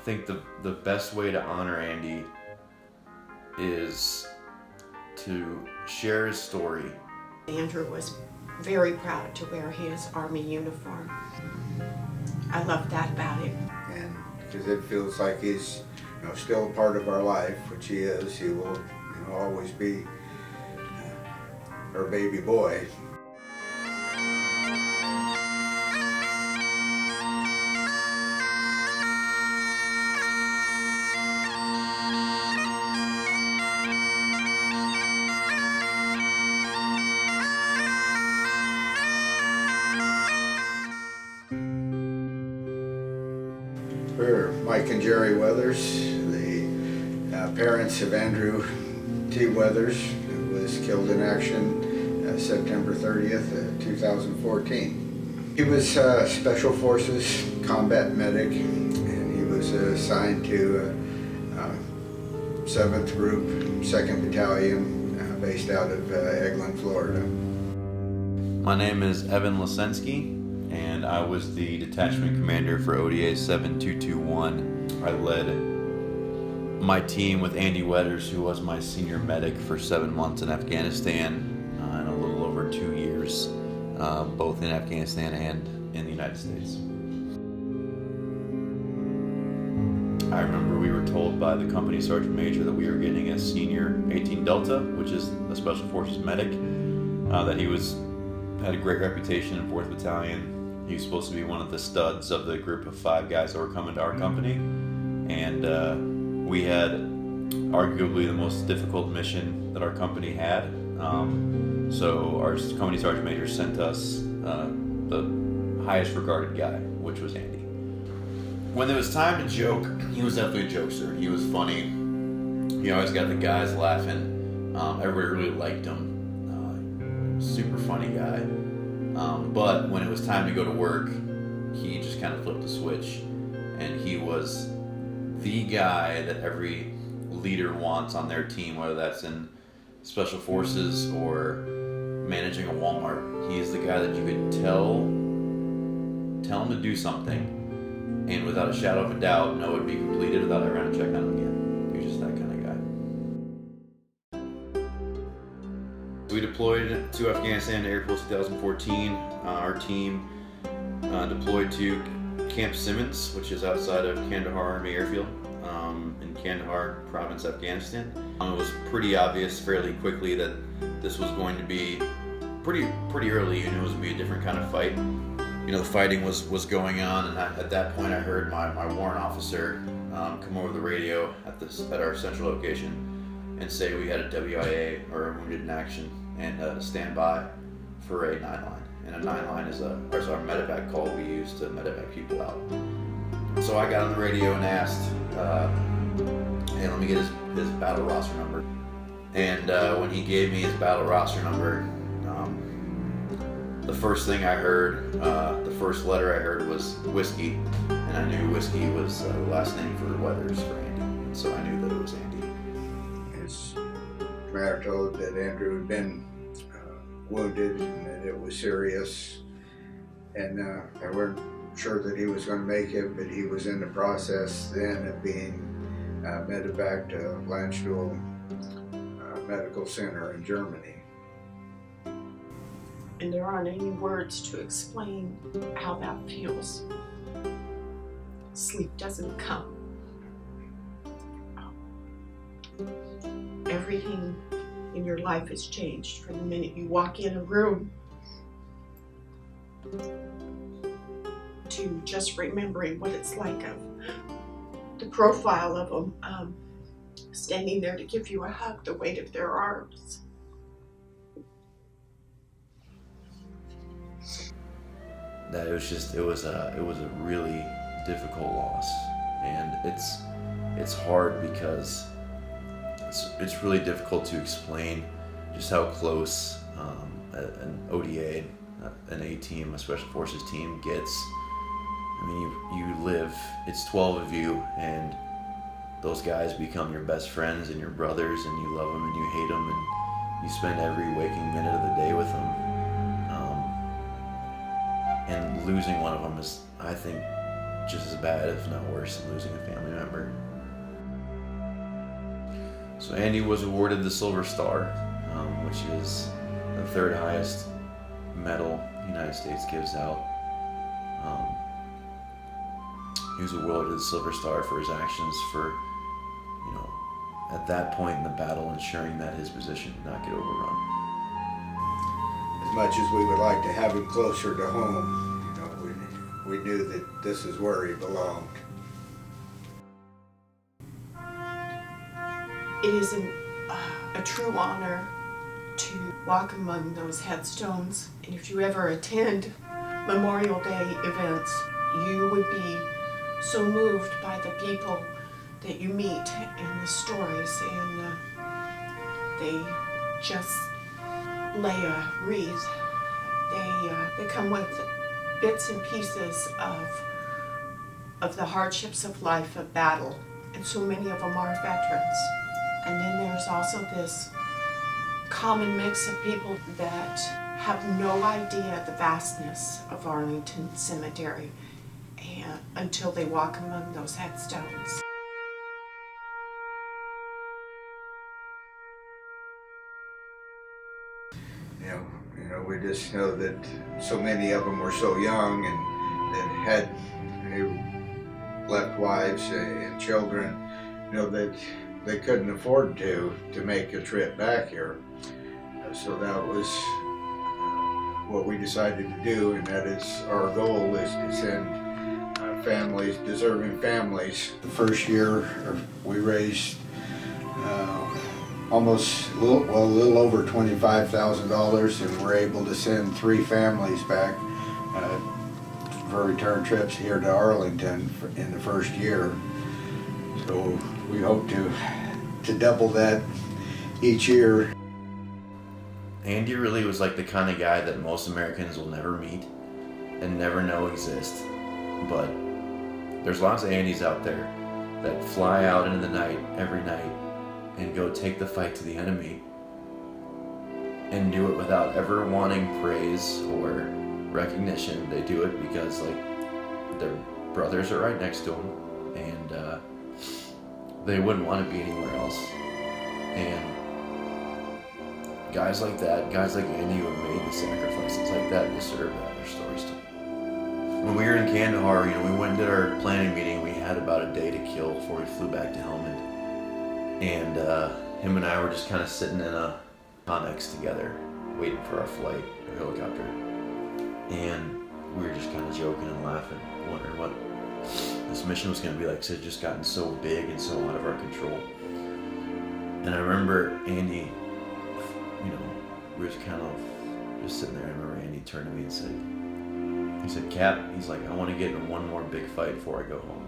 think the best way to honor Andy is to share his story. Andrew was very proud to wear his Army uniform. I love that about him. And because it feels like he's still a part of our life, which he is. He will always be our baby boy. We're Mike and Jerry Weathers, the parents of Andrew T. Weathers, who was killed in action September 30th, 2014. He was Special Forces combat medic, and he was assigned to 7th Group, 2nd Battalion, based out of Eglin, Florida. My name is Evan Lasensky, and I was the detachment commander for ODA 7221. I led my team with Andy Weathers, who was my senior medic for 7 months in Afghanistan and a little over 2 years, both in Afghanistan and in the United States. I remember we were told by the company sergeant major that we were getting a senior 18 Delta, which is a Special Forces medic, that he had a great reputation in 4th Battalion. He was supposed to be one of the studs of the group of 5 guys that were coming to our company, and we had arguably the most difficult mission that our company had. So our company sergeant major sent us the highest regarded guy, which was Andy. When there was time to joke, he was definitely a jokester. He was funny. He always got the guys laughing. Everybody really liked him. Super funny guy. But when it was time to go to work, he just kind of flipped the switch, and he was the guy that every leader wants on their team, whether that's in Special Forces or managing a Walmart. He's the guy that you could tell him to do something, and without a shadow of a doubt, know it would be completed without ever having to check on him again. He was just that kind of guy. We deployed to Afghanistan in April 2014. Our team deployed to Camp Simmons, which is outside of Kandahar Army Airfield in Kandahar Province, Afghanistan. It was pretty obvious fairly quickly that this was going to be pretty early. You knew it was going to be a different kind of fight. The fighting was going on, and at that point I heard my warrant officer come over the radio at our central location and say we had a WIA, or a wounded in action, and stand by for a 9-line. And a 9-line is our medevac call we use to medevac people out. So I got on the radio and asked, hey, let me get his battle roster number. And when he gave me his battle roster number, the first thing I heard, the first letter I heard was whiskey, and I knew whiskey was the last name for Weathers for Andy, and so I knew that it was Andy. His commander told that Andrew had been wounded and that it was serious, and they weren't sure that he was going to make it, but he was in the process then of being medevac to Landstuhl Medical Center in Germany. And there aren't any words to explain how that feels. Sleep doesn't come. Everything in your life has changed from the minute you walk in a room to just remembering what it's like, of the profile of them standing there to give you a hug, the weight of their arms. That it was a really difficult loss, and it's hard because it's really difficult to explain just how close an ODA, an A team, a Special Forces team gets. I mean, you live, it's 12 of you, and those guys become your best friends and your brothers, and you love them and you hate them, and you spend every waking minute of the day with them. And losing one of them is, I think, just as bad, if not worse, than losing a family member. So Andy was awarded the Silver Star, which is the third highest medal the United States gives out. He was awarded the Silver Star for his actions for, at that point in the battle, ensuring that his position did not get overrun. As much as we would like to have him closer to home, we knew that this is where he belonged. It is a true honor to walk among those headstones. And if you ever attend Memorial Day events, you would be so moved by the people that you meet and the stories, and they just lay a wreath. They come with bits and pieces of the hardships of life, of battle, and so many of them are veterans. And then there's also this common mix of people that have no idea the vastness of Arlington Cemetery until they walk among those headstones. We just know that so many of them were so young and that had left wives and children, that they couldn't afford to make a trip back here. So that was what we decided to do, and that is our goal, is to send families, deserving families. The first year we raised a little over $25,000, and we're able to send 3 families back for return trips here to Arlington in the first year. So we hope to double that each year. Andy really was like the kind of guy that most Americans will never meet and never know exist. But there's lots of Andys out there that fly out into the night every night and go take the fight to the enemy and do it without ever wanting praise or recognition. They do it because their brothers are right next to them, and they wouldn't want to be anywhere else. And guys like that, guys like Andy who have made the sacrifices like that, deserve to have their stories told. When we were in Kandahar, we went and did our planning meeting. We had about a day to kill before we flew back to Helmand. And him and I were just kind of sitting in a Connex together, waiting for our flight, our helicopter. And we were just kind of joking and laughing, wondering what this mission was going to be like, because it had just gotten so big and so out of our control. And I remember Andy, we were kind of just sitting there. I remember Andy turned to me and said, Cap, he's like, I want to get in one more big fight before I go home.